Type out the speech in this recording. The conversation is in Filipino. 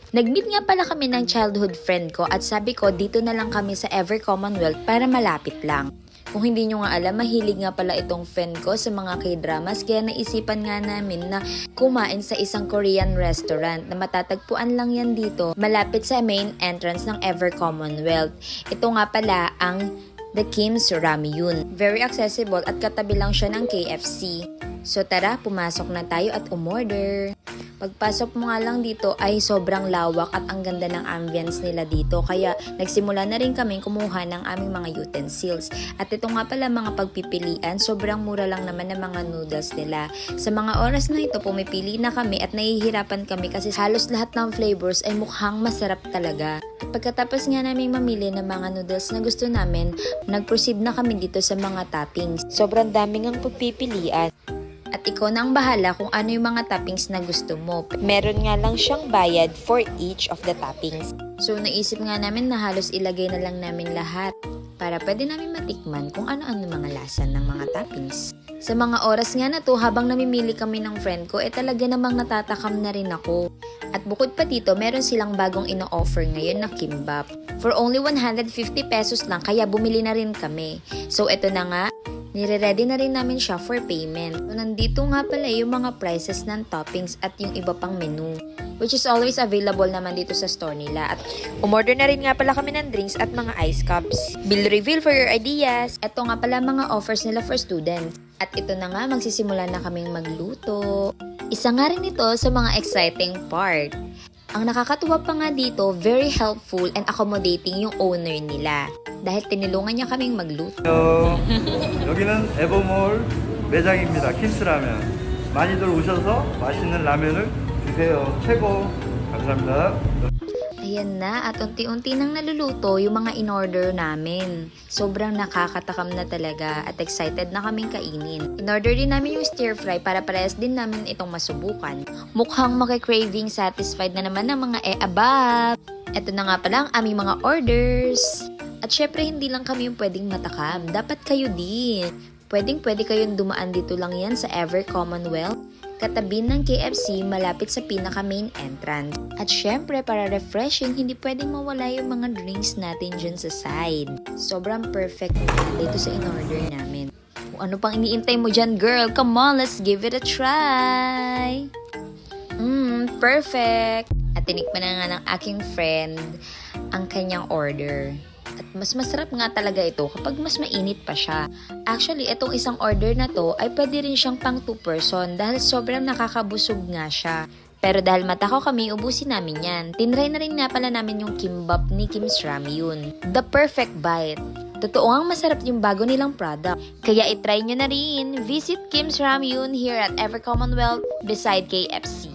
Nag-meet nga pala kami ng childhood friend ko at sabi ko dito na lang kami sa Ever Commonwealth para malapit lang. Kung hindi nyo nga alam, mahilig nga pala itong friend ko sa mga K-dramas kaya naisipan nga namin na kumain sa isang Korean restaurant na matatagpuan lang yan dito malapit sa main entrance ng Ever Commonwealth. Ito nga pala ang The Kim's Ramyun. Very accessible at katabi lang siya ng KFC. So tara, pumasok na tayo at umorder. Pagpasok mo nga lang dito ay sobrang lawak at ang ganda ng ambience nila dito. Kaya nagsimula na rin kami kumuha ng aming mga utensils. At ito nga pala mga pagpipilian, sobrang mura lang naman ng mga noodles nila. Sa mga oras na ito, pumipili na kami at nahihirapan kami kasi halos lahat ng flavors ay mukhang masarap talaga. At pagkatapos nga namin mamili ng mga noodles na gusto namin, nag-proceed na kami dito sa mga toppings. Sobrang daming ang pagpipilian. At ikaw na ang bahala kung ano yung mga toppings na gusto mo. Meron nga lang siyang bayad for each of the toppings. So naisip nga namin na halos ilagay na lang namin lahat para pwede namin matikman kung ano-ano mga lasa ng mga toppings. Sa mga oras nga na to, habang namimili kami ng friend ko, talaga namang natatakam na rin ako. At bukod pa dito, meron silang bagong ino-offer ngayon na kimbap. For only 150 pesos lang, kaya bumili na rin kami. So eto na nga, nire-ready na rin namin siya for payment. So, nandito nga pala yung mga prices ng toppings at yung iba pang menu, which is always available naman dito sa store nila. At umorder na rin nga pala kami ng drinks at mga ice cups. Bill reveal for your ideas. Ito nga pala mga offers nila for students. At ito na nga, magsisimula na kaming magluto. Isa nga rin ito sa mga exciting part. Ang nakakatuwa pa nga dito, very helpful and accommodating yung owner nila. Dahil tinulungan niya kaming magluto. 여기는 에버몰 매장입니다. 킴스라면. 많이들 오셔서 맛있는 라면을 드세요. 최고. 감사합니다. Ayan na, at unti-unti nang naluluto yung mga in-order namin. Sobrang nakakatakam na talaga at excited na kaming kainin. In-order din namin yung stir fry para parehas din namin itong masubukan. Mukhang makikraving satisfied na naman ng mga above. Ito na nga pala ang aming mga orders. At syempre hindi lang kami yung pwedeng matakam, dapat kayo din. Pwede kayong dumaan dito lang yan sa Ever Commonwealth, katabi ng KFC malapit sa pinaka main entrance. At syempre para refreshing, hindi pwedeng mawala yung mga drinks natin dyan sa side. Sobrang perfect dito sa in-order namin. Kung ano pang iniintay mo dyan, girl, come on, let's give it a try! Perfect! At tinikman na nga ng aking friend ang kanyang order. At mas masarap nga talaga ito kapag mas mainit pa siya. Actually, itong isang order na to ay pwede rin siyang pang 2 person dahil sobrang nakakabusog nga siya. Pero dahil matakaw kami, ubusin namin yan. Tinry na rin nga pala namin yung kimbap ni Kim's Ramyun. The perfect bite. Totoo ang masarap yung bago nilang product. Kaya itry nyo na rin. Visit Kim's Ramyun here at Ever Commonwealth beside KFC.